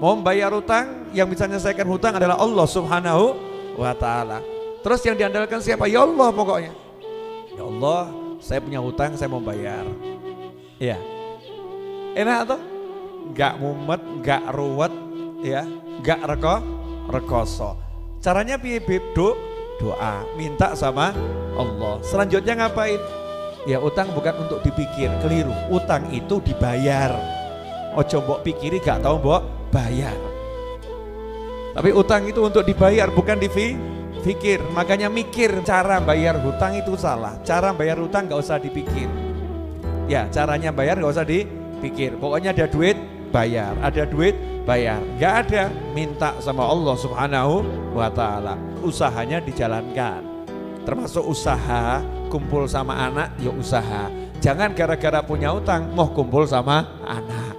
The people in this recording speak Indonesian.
Mau membayar hutang, yang bisa menyelesaikan hutang adalah Allah Subhanahu wa Ta'ala. Terus yang diandalkan siapa? Ya Allah pokoknya. Ya Allah, saya punya hutang, saya mau bayar. Ya, enak atau? Gak mumet, gak ruwet, ya, gak rekoso. Caranya piye Beb? Doa, minta sama Allah. Selanjutnya ngapain? Ya utang bukan untuk dipikir, keliru. Utang itu dibayar. Ojo mbok pikiri gak tahu mbok bayar. Tapi utang itu untuk dibayar, bukan dipikir. Makanya mikir cara bayar hutang itu salah. Cara bayar hutang gak usah dipikir. Ya caranya bayar gak usah dipikir. Pokoknya ada duit bayar, ada duit bayar. Gak ada, minta sama Allah Subhanahu wa Ta'ala. Usahanya dijalankan, termasuk usaha kumpul sama anak, ya usaha. Jangan gara-gara punya utang mau kumpul sama anak.